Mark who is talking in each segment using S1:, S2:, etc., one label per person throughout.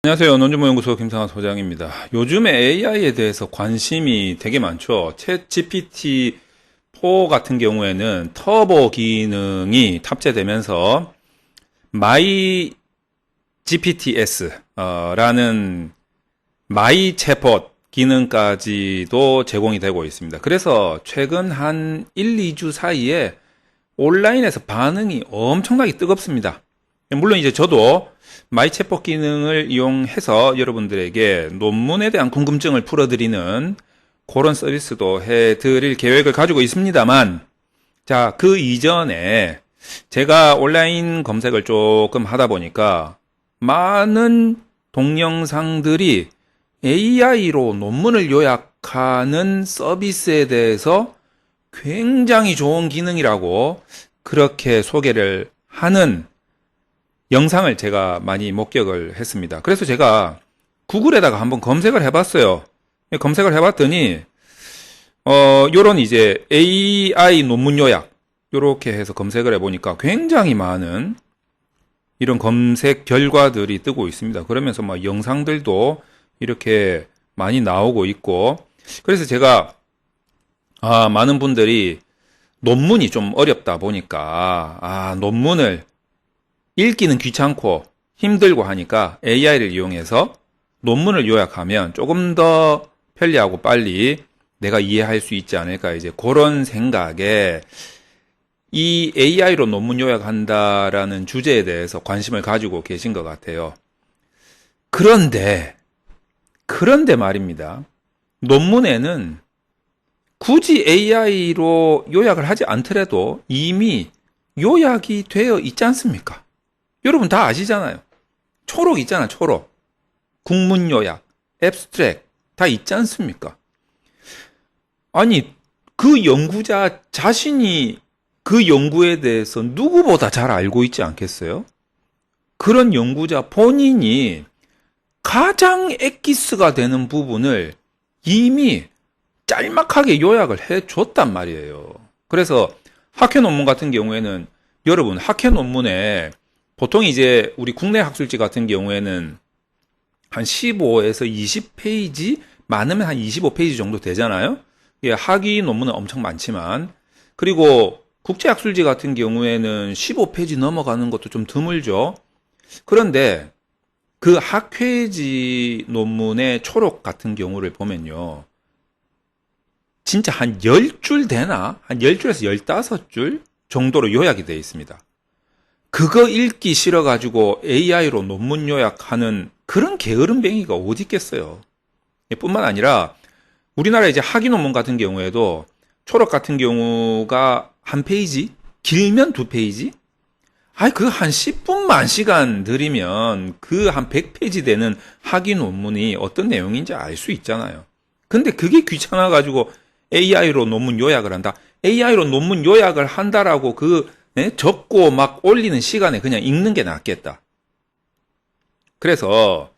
S1: 안녕하세요. 논주모연구소 김상환 소장입니다. 요즘에 AI에 대해서 관심이 되게 많죠. 챗 GPT-4 같은 경우에는 터보 기능이 탑재되면서 마이 GPTS 라는 마이 챗봇 기능까지도 제공이 되고 있습니다. 그래서 최근 한 1, 2주 사이에 온라인에서 반응이 엄청나게 뜨겁습니다. 물론 이제 저도 마이 챗봇 기능을 이용해서 여러분들에게 논문에 대한 궁금증을 풀어드리는 그런 서비스도 해드릴 계획을 가지고 있습니다만, 자, 그 이전에 제가 온라인 검색을 조금 하다 보니까 많은 동영상들이 AI로 논문을 요약하는 서비스에 대해서 굉장히 좋은 기능이라고 그렇게 소개를 하는 영상을 제가 많이 목격을 했습니다. 그래서 제가 구글에다가 한번 검색을 해봤어요. 검색을 해봤더니 요런 이제 AI 논문 요약 요렇게 해서 검색을 해보니까 굉장히 많은 이런 검색 결과들이 뜨고 있습니다. 그러면서 막 영상들도 이렇게 많이 나오고 있고, 그래서 제가 많은 분들이 논문이 좀 어렵다 보니까 논문을 읽기는 귀찮고 힘들고 하니까 AI를 이용해서 논문을 요약하면 조금 더 편리하고 빨리 내가 이해할 수 있지 않을까, 이제 그런 생각에 이 AI로 논문 요약한다라는 주제에 대해서 관심을 가지고 계신 것 같아요. 그런데 말입니다. 논문에는 굳이 AI로 요약을 하지 않더라도 이미 요약이 되어 있지 않습니까? 여러분 다 아시잖아요. 초록 있잖아, 초록. 국문 요약, 앱스트랙 다 있지 않습니까? 아니, 그 연구자 자신이 그 연구에 대해서 누구보다 잘 알고 있지 않겠어요? 그런 연구자 본인이 가장 엑기스가 되는 부분을 이미 짤막하게 요약을 해줬단 말이에요. 그래서 학회 논문 같은 경우에는, 여러분 학회 논문에 보통 이제 우리 국내 학술지 같은 경우에는 한 15에서 20페이지, 많으면 한 25페이지 정도 되잖아요. 예, 학위 논문은 엄청 많지만, 그리고 국제 학술지 같은 경우에는 15페이지 넘어가는 것도 좀 드물죠. 그런데 그 학회지 논문의 초록 같은 경우를 보면요, 진짜 한 10줄 되나? 한 10줄에서 15줄 정도로 요약이 되어 있습니다. 그거 읽기 싫어가지고 AI로 논문 요약하는 그런 게으름뱅이가 어디 있겠어요. 뿐만 아니라 우리나라 이제 학위 논문 같은 경우에도 초록 같은 경우가 한 페이지, 길면 2페이지? 그 한 10분만 시간 들이면 그 한 100페이지 되는 학위 논문이 어떤 내용인지 알 수 있잖아요. 근데 그게 귀찮아가지고 AI로 논문 요약을 한다. AI로 논문 요약을 한다라고 적고 막 올리는 시간에 그냥 읽는 게 낫겠다. 그래서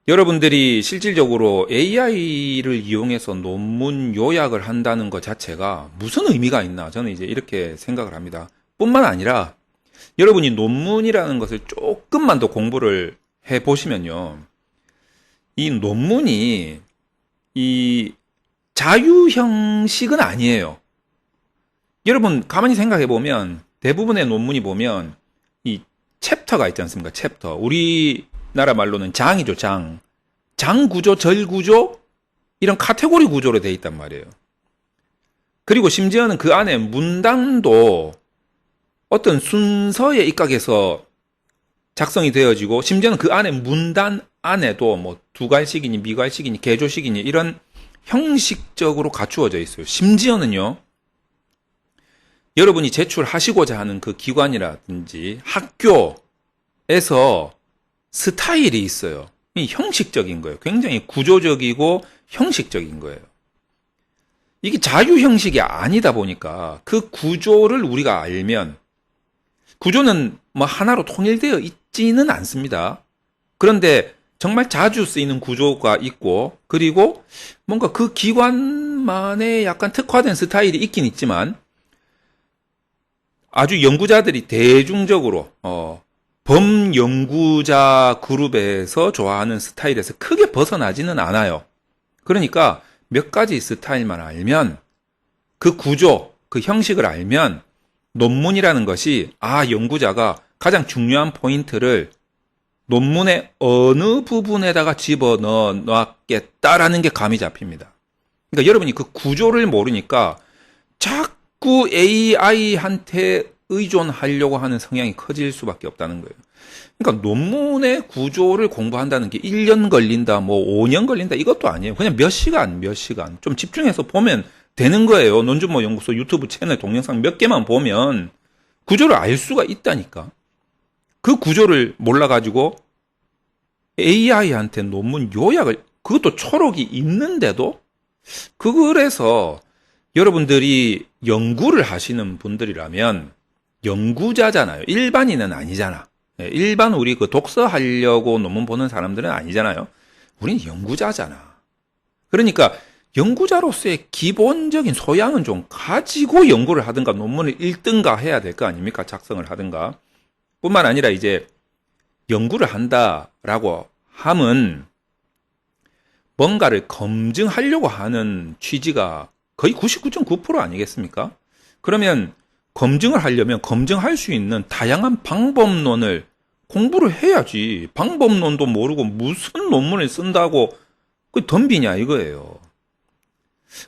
S1: 여러분들이 실질적으로 AI를 이용해서 논문 요약을 한다는 것 자체가 무슨 의미가 있나, 저는 이제 이렇게 생각을 합니다. 뿐만 아니라 여러분이 논문이라는 것을 조금만 더 공부를 해보시면요, 이 논문이 이 자유 형식은 아니에요. 여러분 가만히 생각해 보면 대부분의 논문이 보면 이 챕터가 있지 않습니까? 챕터. 우리나라 말로는 장이죠, 장. 장 구조, 절 구조, 이런 카테고리 구조로 되어 있단 말이에요. 그리고 심지어는 그 안에 문단도 어떤 순서에 입각해서 작성이 되어지고, 심지어는 그 안에 문단 안에도 뭐 두괄식이니 미괄식이니 개조식이니 이런 형식적으로 갖추어져 있어요. 심지어는요, 여러분이 제출하시고자 하는 그 기관이라든지 학교에서 스타일이 있어요. 이 형식적인 거예요. 굉장히 구조적이고 형식적인 거예요. 이게 자유 형식이 아니다 보니까 그 구조를 우리가 알면, 구조는 뭐 하나로 통일되어 있지는 않습니다. 그런데 정말 자주 쓰이는 구조가 있고, 그리고 뭔가 그 기관만의 약간 특화된 스타일이 있긴 있지만, 아주 연구자들이 대중적으로 범연구자 그룹에서 좋아하는 스타일에서 크게 벗어나지는 않아요. 그러니까 몇 가지 스타일만 알면 그 구조, 그 형식을 알면 논문이라는 것이 연구자가 가장 중요한 포인트를 논문의 어느 부분에다가 집어넣어 놨겠다라는 게 감이 잡힙니다. 그러니까 여러분이 그 구조를 모르니까 자꾸 AI한테 의존하려고 하는 성향이 커질 수밖에 없다는 거예요. 그러니까 논문의 구조를 공부한다는 게 1년 걸린다, 5년 걸린다, 이것도 아니에요. 그냥 몇 시간 좀 집중해서 보면 되는 거예요. 논준모연구소 유튜브 채널 동영상 몇 개만 보면 구조를 알 수가 있다니까. 그 구조를 몰라가지고 AI한테 논문 요약을, 그것도 초록이 있는데도, 그래서 여러분들이 연구를 하시는 분들이라면 연구자잖아요. 일반인은 아니잖아. 일반 우리 그 독서하려고 논문 보는 사람들은 아니잖아요. 우린 연구자잖아. 그러니까 연구자로서의 기본적인 소양은 좀 가지고 연구를 하든가 논문을 읽든가 해야 될 거 아닙니까? 작성을 하든가. 뿐만 아니라 이제 연구를 한다라고 함은 뭔가를 검증하려고 하는 취지가 거의 99.9% 아니겠습니까? 그러면 검증을 하려면 검증할 수 있는 다양한 방법론을 공부를 해야지. 방법론도 모르고 무슨 논문을 쓴다고 그 덤비냐 이거예요.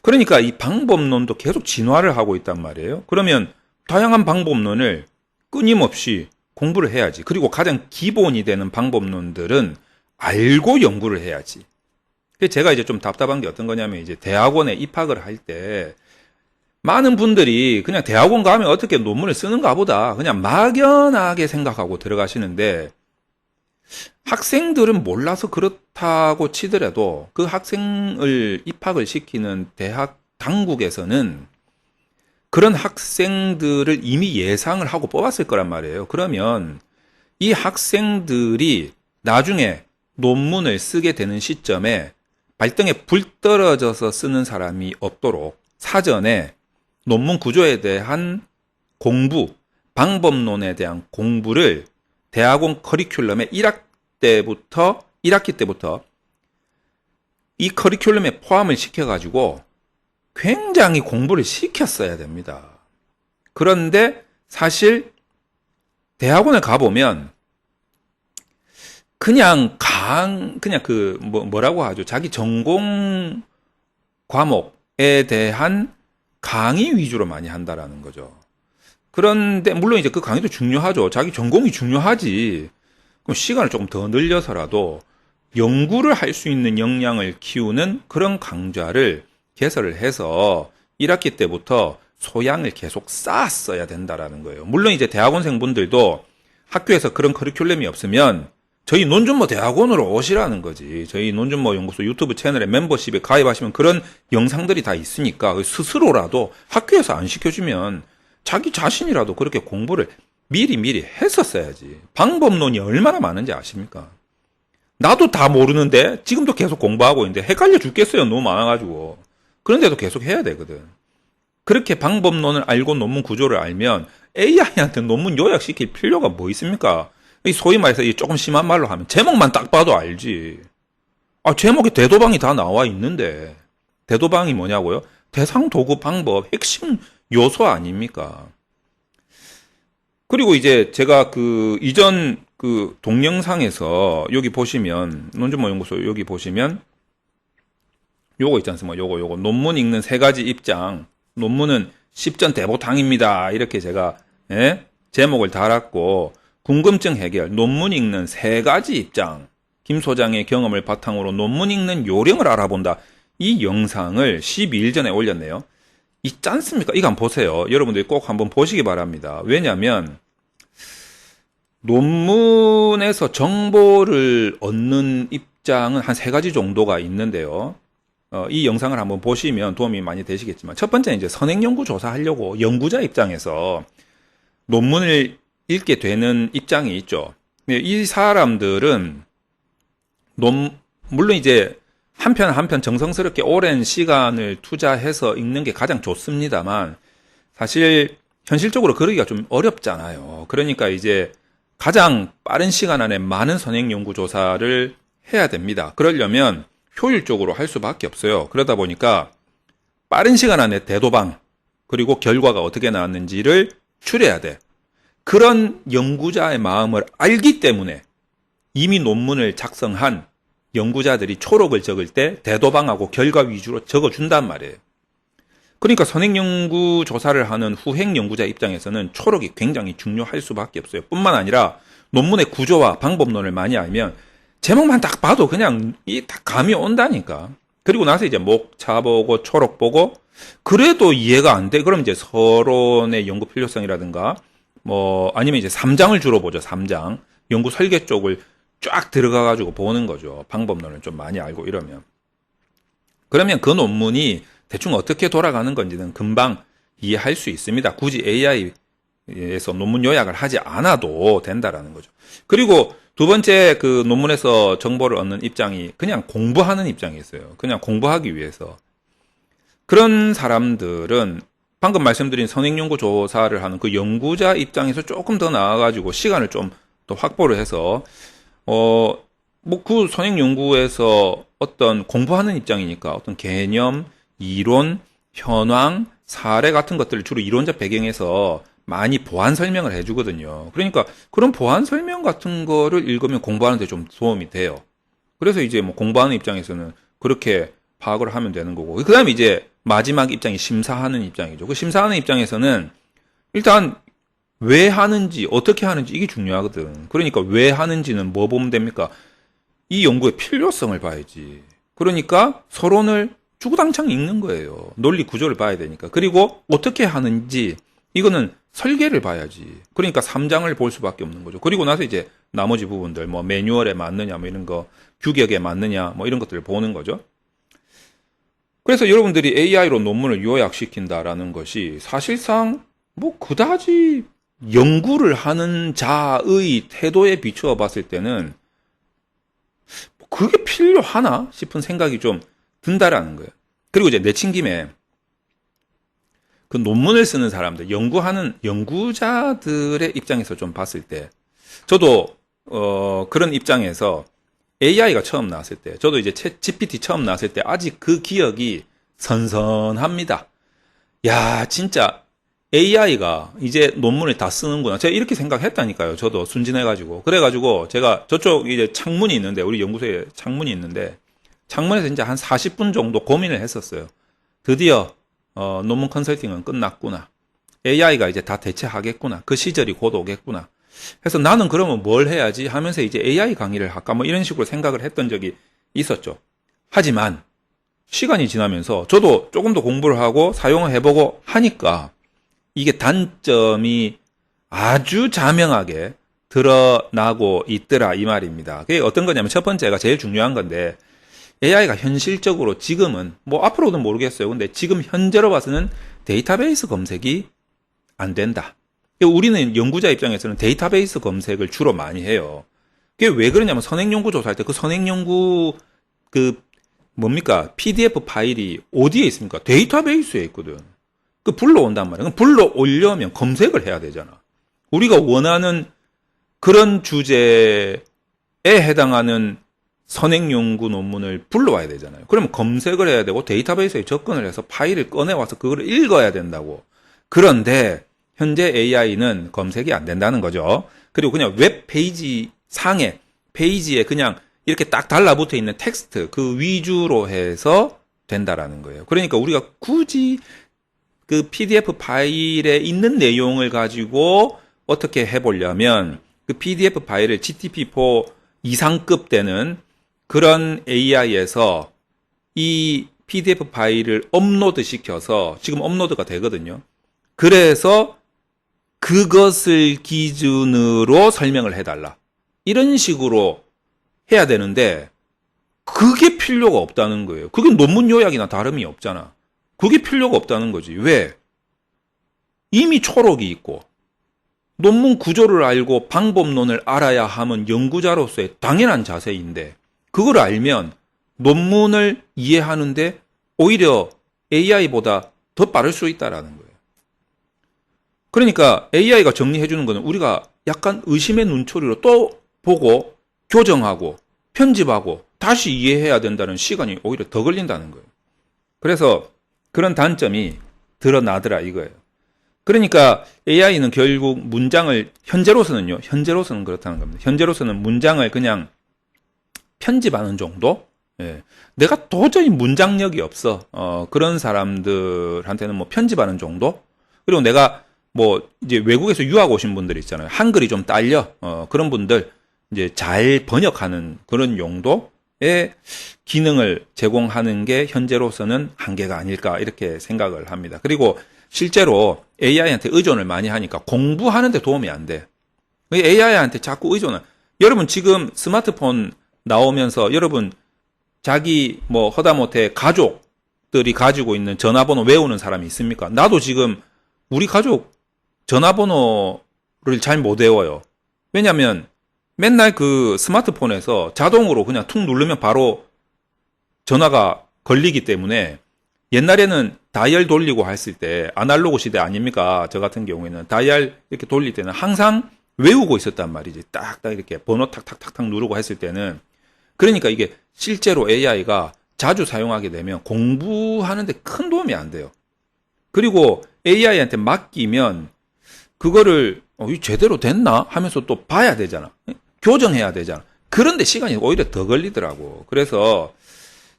S1: 그러니까 이 방법론도 계속 진화를 하고 있단 말이에요. 그러면 다양한 방법론을 끊임없이 공부를 해야지. 그리고 가장 기본이 되는 방법론들은 알고 연구를 해야지. 제가 이제 좀 답답한 게 어떤 거냐면, 이제 대학원에 입학을 할 때 많은 분들이 그냥 대학원 가면 어떻게 논문을 쓰는가 보다 그냥 막연하게 생각하고 들어가시는데, 학생들은 몰라서 그렇다고 치더라도 그 학생을 입학을 시키는 대학 당국에서는 그런 학생들을 이미 예상을 하고 뽑았을 거란 말이에요. 그러면 이 학생들이 나중에 논문을 쓰게 되는 시점에 발등에 불 떨어져서 쓰는 사람이 없도록 사전에 논문 구조에 대한 공부, 방법론에 대한 공부를 대학원 커리큘럼의 1학기 때부터 이 커리큘럼에 포함을 시켜가지고 굉장히 공부를 시켰어야 됩니다. 그런데 사실 대학원을 가보면 그냥 뭐라고 하죠? 자기 전공 과목에 대한 강의 위주로 많이 한다라는 거죠. 그런데 물론 이제 그 강의도 중요하죠. 자기 전공이 중요하지. 그럼 시간을 조금 더 늘려서라도 연구를 할 수 있는 역량을 키우는 그런 강좌를 개설을 해서 1학기 때부터 소양을 계속 쌓았어야 된다라는 거예요. 물론 이제 대학원생분들도 학교에서 그런 커리큘럼이 없으면 저희 논준모 대학원으로 오시라는 거지. 저희 논준모 연구소 유튜브 채널에 멤버십에 가입하시면 그런 영상들이 다 있으니까 스스로라도 학교에서 안 시켜주면 자기 자신이라도 그렇게 공부를 미리 했었어야지. 방법론이 얼마나 많은지 아십니까? 나도 다 모르는데 지금도 계속 공부하고 있는데 헷갈려 죽겠어요. 너무 많아가지고. 그런데도 계속 해야 되거든. 그렇게 방법론을 알고 논문 구조를 알면 AI한테 논문 요약시킬 필요가 뭐 있습니까? 소위 말해서 조금 심한 말로 하면 제목만 딱 봐도 알지. 제목에 대도방이 다 나와 있는데 대도방이 뭐냐고요? 대상 도구 방법 핵심 요소 아닙니까? 그리고 이제 제가 그 이전 그 동영상에서 여기 보시면 논준모 연구소 여기 보시면 요거 있지 않습니까? 요거 논문 읽는 3가지 입장. 논문은 10전 대보탕입니다. 이렇게 제가 제목을 달았고, 궁금증 해결, 논문 읽는 3가지 입장, 김 소장의 경험을 바탕으로 논문 읽는 요령을 알아본다. 이 영상을 12일 전에 올렸네요. 있지 않습니까? 이거 한번 보세요. 여러분들이 꼭 한번 보시기 바랍니다. 왜냐하면 논문에서 정보를 얻는 입장은 한 3가지 정도가 있는데요. 이 영상을 한번 보시면 도움이 많이 되시겠지만, 첫 번째는 이제 선행연구 조사하려고 연구자 입장에서 논문을 읽게 되는 입장이 있죠. 이 사람들은 물론 이제 한 편 정성스럽게 오랜 시간을 투자해서 읽는 게 가장 좋습니다만, 사실 현실적으로 그러기가 좀 어렵잖아요. 그러니까 이제 가장 빠른 시간 안에 많은 선행 연구 조사를 해야 됩니다. 그러려면 효율적으로 할 수밖에 없어요. 그러다 보니까 빠른 시간 안에 대도방 그리고 결과가 어떻게 나왔는지를 추려야 돼. 그런 연구자의 마음을 알기 때문에 이미 논문을 작성한 연구자들이 초록을 적을 때 대도방하고 결과 위주로 적어준단 말이에요. 그러니까 선행연구 조사를 하는 후행연구자 입장에서는 초록이 굉장히 중요할 수밖에 없어요. 뿐만 아니라 논문의 구조와 방법론을 많이 알면 제목만 딱 봐도 그냥 다 감이 온다니까. 그리고 나서 이제 목차 보고 초록 보고 그래도 이해가 안 돼. 그럼 이제 서론의 연구 필요성이라든가 뭐 아니면 이제 3장을 주로 보죠. 3장. 연구 설계 쪽을 쫙 들어가 가지고 보는 거죠. 방법론을 좀 많이 알고 이러면. 그러면 그 논문이 대충 어떻게 돌아가는 건지는 금방 이해할 수 있습니다. 굳이 AI에서 논문 요약을 하지 않아도 된다라는 거죠. 그리고 두 번째 그 논문에서 정보를 얻는 입장이 그냥 공부하는 입장이 있어요. 그냥 공부하기 위해서. 그런 사람들은 방금 말씀드린 선행연구 조사를 하는 그 연구자 입장에서 조금 더 나아가지고 시간을 좀 더 확보를 해서 뭐 그 선행연구에서 어떤 공부하는 입장이니까 어떤 개념, 이론, 현황, 사례 같은 것들을 주로 이론적 배경에서 많이 보완 설명을 해주거든요. 그러니까 그런 보완 설명 같은 거를 읽으면 공부하는 데 좀 도움이 돼요. 그래서 이제 뭐 공부하는 입장에서는 그렇게 파악을 하면 되는 거고. 그 다음에 이제 마지막 입장이 심사하는 입장이죠. 그 심사하는 입장에서는 일단 왜 하는지, 어떻게 하는지 이게 중요하거든. 그러니까 왜 하는지는 뭐 보면 됩니까? 이 연구의 필요성을 봐야지. 그러니까 서론을 주구장창 읽는 거예요. 논리 구조를 봐야 되니까. 그리고 어떻게 하는지 이거는 설계를 봐야지. 그러니까 3장을 볼 수밖에 없는 거죠. 그리고 나서 이제 나머지 부분들 뭐 매뉴얼에 맞느냐 뭐 이런 거, 규격에 맞느냐 뭐 이런 것들을 보는 거죠. 그래서 여러분들이 AI로 논문을 요약시킨다라는 것이 사실상 뭐 그다지 연구를 하는 자의 태도에 비추어 봤을 때는 그게 필요하나 싶은 생각이 좀 든다라는 거예요. 그리고 이제 내친 김에 그 논문을 쓰는 사람들, 연구하는 연구자들의 입장에서 좀 봤을 때, 저도 그런 입장에서 AI가 처음 나왔을 때, 저도 이제 챗 GPT 처음 나왔을 때 아직 그 기억이 선선합니다. 야, 진짜 AI가 이제 논문을 다 쓰는구나. 제가 이렇게 생각했다니까요. 저도 순진해가지고. 그래가지고 제가 저쪽 이제 창문이 있는데, 우리 연구소에 창문이 있는데, 창문에서 이제 한 40분 정도 고민을 했었어요. 드디어 논문 컨설팅은 끝났구나. AI가 이제 다 대체하겠구나. 그 시절이 곧 오겠구나. 그래서 나는 그러면 뭘 해야지 하면서 이제 AI 강의를 할까 뭐 이런 식으로 생각을 했던 적이 있었죠. 하지만 시간이 지나면서 저도 조금 더 공부를 하고 사용을 해보고 하니까 이게 단점이 아주 자명하게 드러나고 있더라 이 말입니다. 그게 어떤 거냐면 첫 번째가 제일 중요한 건데 AI가 현실적으로 지금은 뭐 앞으로는 모르겠어요. 근데 지금 현재로 봐서는 데이터베이스 검색이 안 된다. 우리는 연구자 입장에서는 데이터베이스 검색을 주로 많이 해요. 그게 왜 그러냐면 선행연구 조사할 때 그 선행연구 그 뭡니까? PDF 파일이 어디에 있습니까? 데이터베이스에 있거든. 그 불러온단 말이에요. 불러오려면 검색을 해야 되잖아. 우리가 원하는 그런 주제에 해당하는 선행연구 논문을 불러와야 되잖아요. 그러면 검색을 해야 되고 데이터베이스에 접근을 해서 파일을 꺼내와서 그걸 읽어야 된다고. 그런데 현재 AI는 검색이 안 된다는 거죠. 그리고 그냥 웹페이지 상에 페이지에 그냥 이렇게 딱 달라붙어 있는 텍스트 그 위주로 해서 된다라는 거예요. 그러니까 우리가 굳이 그 PDF 파일에 있는 내용을 가지고 어떻게 해보려면 그 PDF 파일을 GTP4 이상급 되는 그런 AI에서 이 PDF 파일을 업로드 시켜서 지금 업로드가 되거든요. 그래서 그것을 기준으로 설명을 해달라. 이런 식으로 해야 되는데 그게 필요가 없다는 거예요. 그게 논문 요약이나 다름이 없잖아. 그게 필요가 없다는 거지. 왜? 이미 초록이 있고 논문 구조를 알고 방법론을 알아야 하면 연구자로서의 당연한 자세인데 그걸 알면 논문을 이해하는데 오히려 AI보다 더 빠를 수 있다라는 거예요. 그러니까 AI가 정리해 주는 거는 우리가 약간 의심의 눈초리로 또 보고 교정하고 편집하고 다시 이해해야 된다는 시간이 오히려 더 걸린다는 거예요. 그래서 그런 단점이 드러나더라 이거예요. 그러니까 AI는 결국 문장을 현재로서는 그렇다는 겁니다. 현재로서는 문장을 그냥 편집하는 정도? 예. 내가 도저히 문장력이 없어. 그런 사람들한테는 뭐 편집하는 정도? 그리고 내가 뭐 이제 외국에서 유학 오신 분들 있잖아요. 한글이 좀 딸려. 그런 분들 이제 잘 번역하는 그런 용도의 기능을 제공하는 게 현재로서는 한계가 아닐까 이렇게 생각을 합니다. 그리고 실제로 AI한테 의존을 많이 하니까 공부하는데 도움이 안 돼. AI한테 자꾸 의존을. 여러분 지금 스마트폰 나오면서 여러분 자기 뭐 허다못해 가족들이 가지고 있는 전화번호 외우는 사람이 있습니까? 나도 지금 우리 가족 전화번호를 잘 못 외워요. 왜냐면 맨날 그 스마트폰에서 자동으로 그냥 툭 누르면 바로 전화가 걸리기 때문에 옛날에는 다이얼 돌리고 했을 때 아날로그 시대 아닙니까? 저 같은 경우에는 다이얼 이렇게 돌릴 때는 항상 외우고 있었단 말이지. 딱딱 이렇게 번호 탁탁탁탁 누르고 했을 때는 그러니까 이게 실제로 AI가 자주 사용하게 되면 공부하는데 큰 도움이 안 돼요. 그리고 AI한테 맡기면 그거를 이 제대로 됐나 하면서 또 봐야 되잖아. 교정해야 되잖아. 그런데 시간이 오히려 더 걸리더라고. 그래서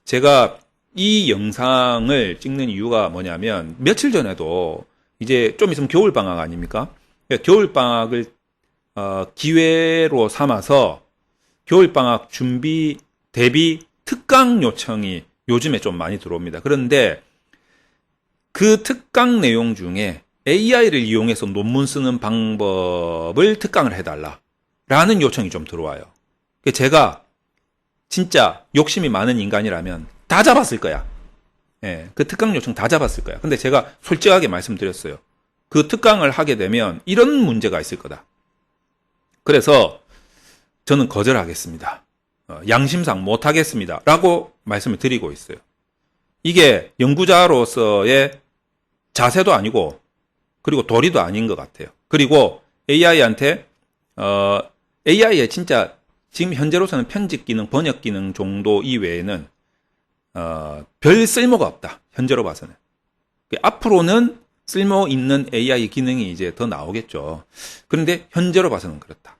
S1: 제가 이 영상을 찍는 이유가 뭐냐면 며칠 전에도 이제 좀 있으면 겨울방학 아닙니까? 겨울방학을 기회로 삼아서 겨울방학 준비 대비 특강 요청이 요즘에 좀 많이 들어옵니다. 그런데 그 특강 내용 중에 AI를 이용해서 논문 쓰는 방법을 특강을 해달라라는 요청이 좀 들어와요. 제가 진짜 욕심이 많은 인간이라면 다 잡았을 거야. 예, 그 특강 요청 다 잡았을 거야. 근데 제가 솔직하게 말씀드렸어요. 그 특강을 하게 되면 이런 문제가 있을 거다. 그래서 저는 거절하겠습니다. 양심상 못하겠습니다. 라고 말씀을 드리고 있어요. 이게 연구자로서의 자세도 아니고 그리고 도리도 아닌 것 같아요. 그리고 AI한테 AI에 진짜 지금 현재로서는 편집 기능, 번역 기능 정도 이외에는 별 쓸모가 없다. 현재로 봐서는. 앞으로는 쓸모 있는 AI 기능이 이제 더 나오겠죠. 그런데 현재로 봐서는 그렇다.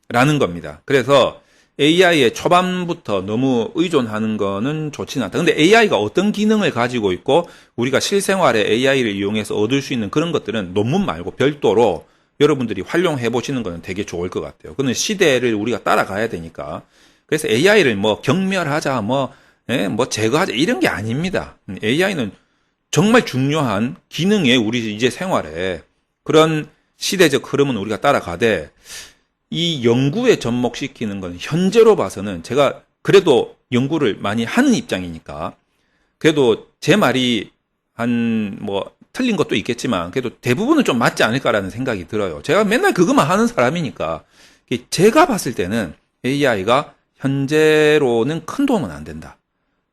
S1: 라는 겁니다. 그래서 AI에 초반부터 너무 의존하는 거는 좋지는 않다. 근데 AI가 어떤 기능을 가지고 있고 우리가 실생활에 AI를 이용해서 얻을 수 있는 그런 것들은 논문 말고 별도로 여러분들이 활용해 보시는 거는 되게 좋을 것 같아요. 그는 시대를 우리가 따라가야 되니까. 그래서 AI를 뭐 경멸하자, 뭐 제거하자 이런 게 아닙니다. AI는 정말 중요한 기능에 우리 이제 생활에 그런 시대적 흐름은 우리가 따라가되 이 연구에 접목시키는 건 현재로 봐서는 제가 그래도 연구를 많이 하는 입장이니까 그래도 제 말이 뭐 틀린 것도 있겠지만 그래도 대부분은 좀 맞지 않을까라는 생각이 들어요. 제가 맨날 그것만 하는 사람이니까 제가 봤을 때는 AI가 현재로는 큰 도움은 안 된다.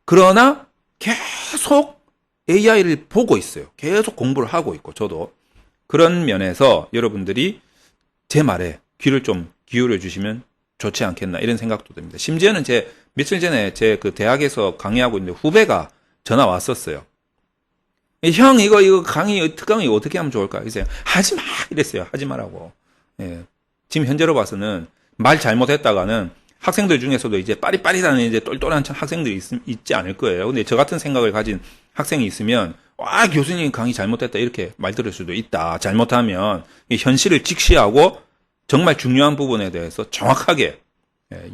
S1: 그러나 계속 AI를 보고 있어요. 계속 공부를 하고 있고 저도 그런 면에서 여러분들이 제 말에 귀를 좀 기울여 주시면 좋지 않겠나 이런 생각도 듭니다. 심지어는 며칠 전에 제 그 대학에서 강의하고 있는데 후배가 전화 왔었어요. 형 이거 특강이 어떻게 하면 좋을까? 그래서 하지 마 이랬어요. 하지 말라고. 예. 지금 현재로 봐서는 말 잘못했다가는 학생들 중에서도 이제 빠릿빠릿한 이제 똘똘한 학생들이 있지 않을 거예요. 근데 저 같은 생각을 가진 학생이 있으면 와 교수님 강의 잘못했다 이렇게 말 들을 수도 있다. 잘못하면 이 현실을 직시하고 정말 중요한 부분에 대해서 정확하게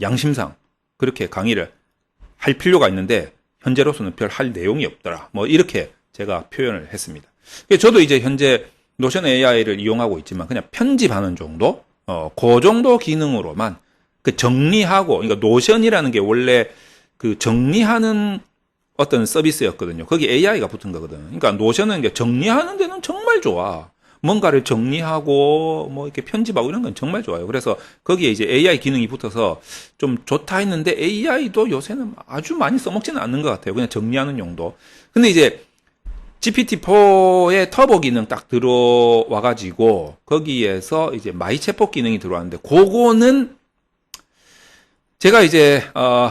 S1: 양심상 그렇게 강의를 할 필요가 있는데 현재로서는 별 할 내용이 없더라. 뭐 이렇게 제가 표현을 했습니다. 저도 이제 현재 노션 AI를 이용하고 있지만 그냥 편집하는 정도, 그 정도 기능으로만 그 정리하고, 그러니까 노션이라는 게 원래 그 정리하는 어떤 서비스였거든요. 거기 AI가 붙은 거거든. 그러니까 노션은 정리하는 데는 정말 좋아. 뭔가를 정리하고 뭐 이렇게 편집하고 이런 건 정말 좋아요. 그래서 거기에 이제 AI 기능이 붙어서 좀 좋다 했는데 AI도 요새는 아주 많이 써먹지는 않는 것 같아요. 그냥 정리하는 용도. 근데 이제 GPT-4의 터보 기능 딱 들어와가지고 거기에서 이제 마이 챗봇 기능이 들어왔는데 그거는 제가 이제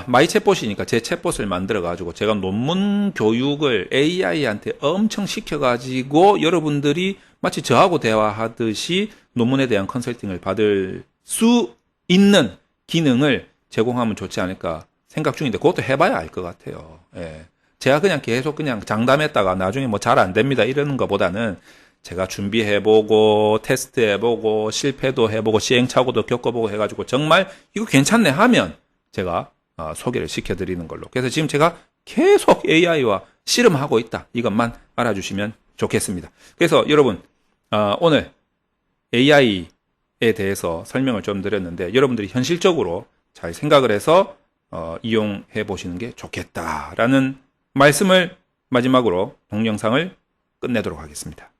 S1: 마이 챗봇이니까 제 챗봇을 만들어가지고 제가 논문 교육을 AI한테 엄청 시켜가지고 여러분들이 마치 저하고 대화하듯이 논문에 대한 컨설팅을 받을 수 있는 기능을 제공하면 좋지 않을까 생각 중인데 그것도 해봐야 알 것 같아요. 예. 제가 그냥 계속 그냥 장담했다가 나중에 뭐 잘 안 됩니다 이러는 것보다는 제가 준비해보고 테스트해보고 실패도 해보고 시행착오도 겪어보고 해가지고 정말 이거 괜찮네 하면 제가 소개를 시켜드리는 걸로. 그래서 지금 제가 계속 AI와 씨름하고 있다 이것만 알아주시면 좋겠습니다. 그래서 여러분 오늘 AI에 대해서 설명을 좀 드렸는데 여러분들이 현실적으로 잘 생각을 해서 이용해 보시는 게 좋겠다라는 말씀을 마지막으로 동영상을 끝내도록 하겠습니다.